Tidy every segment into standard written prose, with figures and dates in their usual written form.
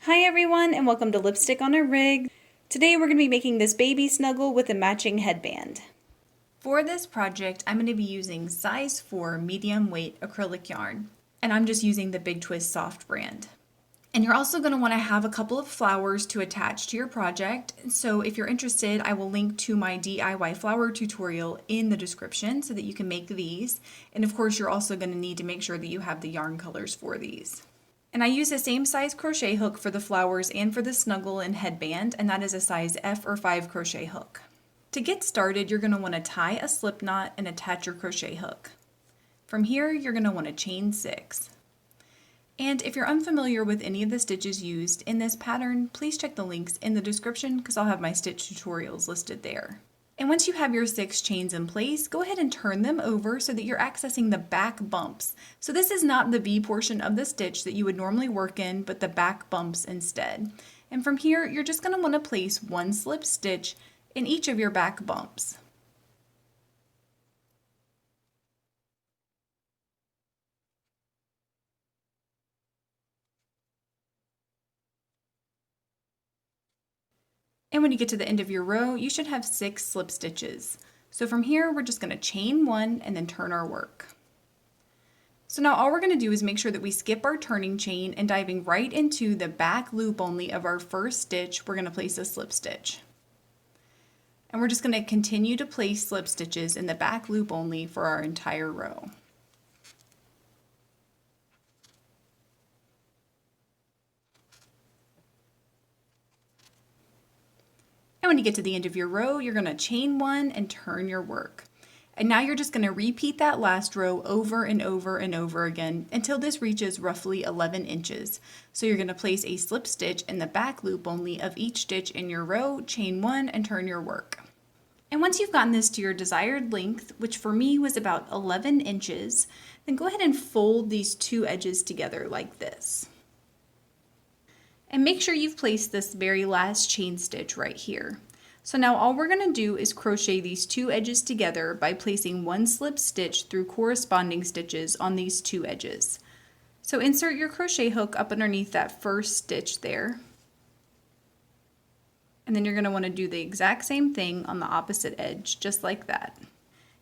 Hi everyone and welcome to Lipstick on a Rig. Today we're going to be making this baby snuggle with a matching headband. For this project I'm going to be using size 4 medium weight acrylic yarn, and I'm just using the Big Twist Soft brand. And you're also going to want to have a couple of flowers to attach to your project, so if you're interested I will link to my DIY flower tutorial in the description so that you can make these, and of course you're also going to need to make sure that you have the yarn colors for these. And I use the same size crochet hook for the flowers and for the snuggle and headband, and that is a size F or 5 crochet hook. To get started, you're going to want to tie a slip knot and attach your crochet hook. From here, you're going to want to chain 6. And if you're unfamiliar with any of the stitches used in this pattern, please check the links in the description because I'll have my stitch tutorials listed there. And once you have your 6 chains in place, go ahead and turn them over so that you're accessing the back bumps. So this is not the V portion of the stitch that you would normally work in, but the back bumps instead. And from here, you're just going to want to place 1 slip stitch in each of your back bumps. And when you get to the end of your row, you should have 6 slip stitches. So from here, we're just going to chain 1 and then turn our work. So now all we're going to do is make sure that we skip our turning chain, and diving right into the back loop only of our first stitch, we're going to place a slip stitch. And we're just going to continue to place slip stitches in the back loop only for our entire row. And when you get to the end of your row, you're going to chain 1 and turn your work. And now you're just going to repeat that last row over and over and over again until this reaches roughly 11 inches. So you're going to place a slip stitch in the back loop only of each stitch in your row, chain 1 and turn your work. And once you've gotten this to your desired length, which for me was about 11 inches, then go ahead and fold these 2 edges together like this. And make sure you've placed this very last chain stitch right here. So now all we're going to do is crochet these 2 edges together by placing 1 slip stitch through corresponding stitches on these 2 edges. So insert your crochet hook up underneath that first stitch there. And then you're going to want to do the exact same thing on the opposite edge, just like that.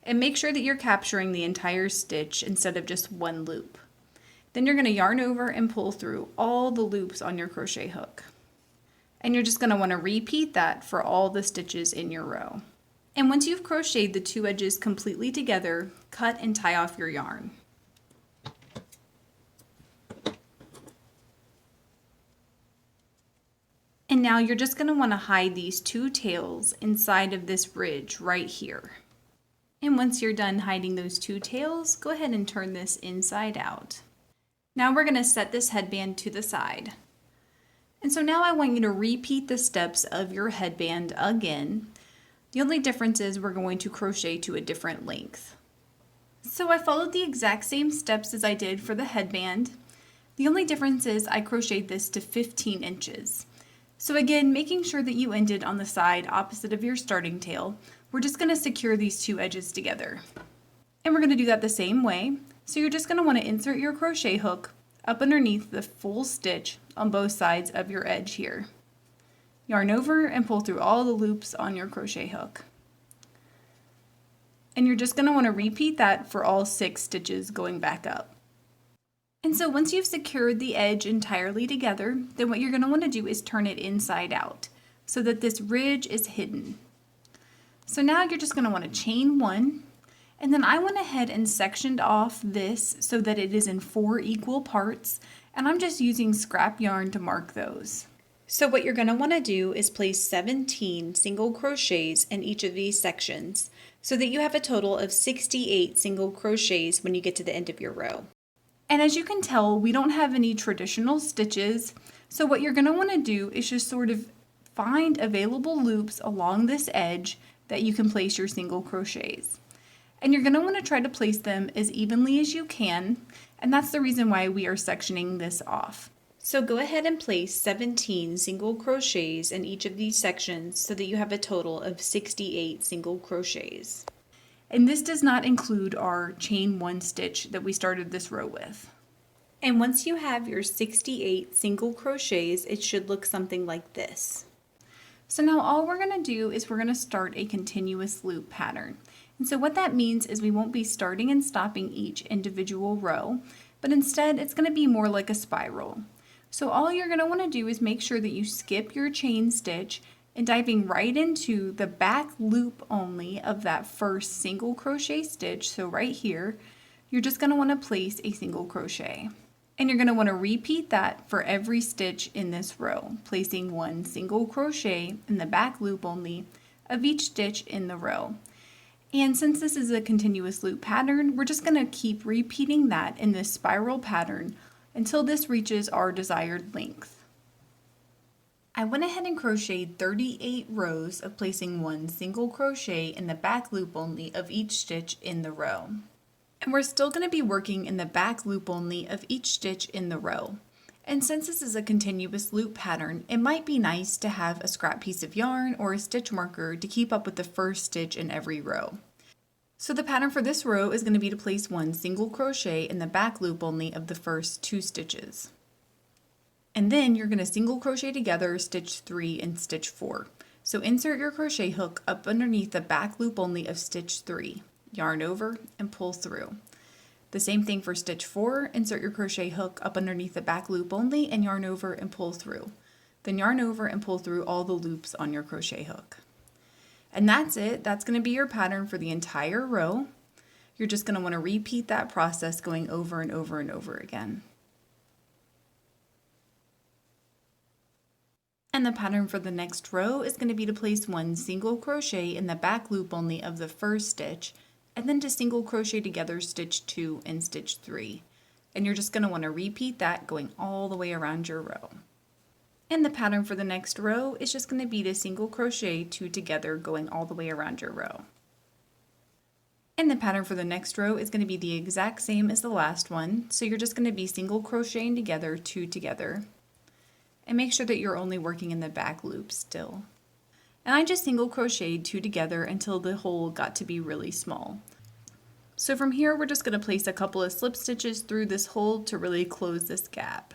And make sure that you're capturing the entire stitch instead of just one loop. Then you're going to yarn over and pull through all the loops on your crochet hook. And you're just going to want to repeat that for all the stitches in your row. And once you've crocheted the 2 edges completely together, cut and tie off your yarn. And now you're just going to want to hide these 2 tails inside of this ridge right here. And once you're done hiding those 2 tails, go ahead and turn this inside out. Now we're going to set this headband to the side. And so now I want you to repeat the steps of your headband again. The only difference is we're going to crochet to a different length. So I followed the exact same steps as I did for the headband. The only difference is I crocheted this to 15 inches. So again, making sure that you ended on the side opposite of your starting tail, we're just going to secure these 2 edges together. And we're going to do that the same way. So you're just going to want to insert your crochet hook up underneath the full stitch on both sides of your edge here. Yarn over and pull through all the loops on your crochet hook. And you're just going to want to repeat that for all 6 stitches going back up. And so once you've secured the edge entirely together, then what you're going to want to do is turn it inside out so that this ridge is hidden. So now you're just going to want to chain 1. And then I went ahead and sectioned off this so that it is in 4 equal parts, and I'm just using scrap yarn to mark those. So what you're going to want to do is place 17 single crochets in each of these sections so that you have a total of 68 single crochets when you get to the end of your row. And as you can tell, we don't have any traditional stitches, so what you're going to want to do is just sort of find available loops along this edge that you can place your single crochets. And you're going to want to try to place them as evenly as you can, and that's the reason why we are sectioning this off. So go ahead and place 17 single crochets in each of these sections so that you have a total of 68 single crochets. And this does not include our chain 1 stitch that we started this row with. And once you have your 68 single crochets, it should look something like this. So now all we're going to do is we're going to start a continuous loop pattern. And so what that means is we won't be starting and stopping each individual row, but instead it's going to be more like a spiral. So all you're going to want to do is make sure that you skip your chain stitch and diving right into the back loop only of that first single crochet stitch. So right here, you're just going to want to place a single crochet. And you're going to want to repeat that for every stitch in this row, placing one single crochet in the back loop only of each stitch in the row. And since this is a continuous loop pattern, we're just going to keep repeating that in this spiral pattern until this reaches our desired length. I went ahead and crocheted 38 rows of placing one single crochet in the back loop only of each stitch in the row. And we're still going to be working in the back loop only of each stitch in the row. And since this is a continuous loop pattern, it might be nice to have a scrap piece of yarn or a stitch marker to keep up with the first stitch in every row. So the pattern for this row is going to be to place one single crochet in the back loop only of the first 2 stitches. And then you're going to single crochet together stitch 3 and stitch 4. So insert your crochet hook up underneath the back loop only of stitch 3. Yarn over and pull through. The same thing for stitch 4, insert your crochet hook up underneath the back loop only and yarn over and pull through. Then yarn over and pull through all the loops on your crochet hook. And that's it. That's going to be your pattern for the entire row. You're just going to want to repeat that process going over and over and over again. And the pattern for the next row is going to be to place one single crochet in the back loop only of the first stitch, and then to single crochet together stitch 2 and stitch 3. And you're just going to want to repeat that going all the way around your row. And the pattern for the next row is just going to be to single crochet 2 together going all the way around your row. And the pattern for the next row is going to be the exact same as the last one, so you're just going to be single crocheting together 2 together. And make sure that you're only working in the back loop still. And I just single crocheted 2 together until the hole got to be really small. So from here we're just going to place a couple of slip stitches through this hole to really close this gap.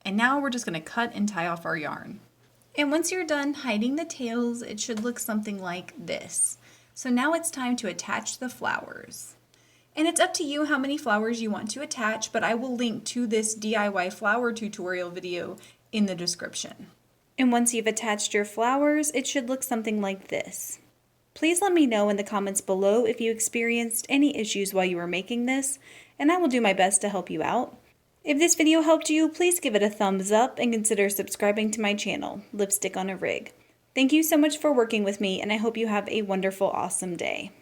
And now we're just going to cut and tie off our yarn. And once you're done hiding the tails, it should look something like this. So now it's time to attach the flowers. And it's up to you how many flowers you want to attach, but I will link to this DIY flower tutorial video in the description. And once you've attached your flowers, it should look something like this. Please let me know in the comments below if you experienced any issues while you were making this, and I will do my best to help you out. If this video helped you, please give it a thumbs up and consider subscribing to my channel, Lipstick on a Rig. Thank you so much for working with me, and I hope you have a wonderful, awesome day.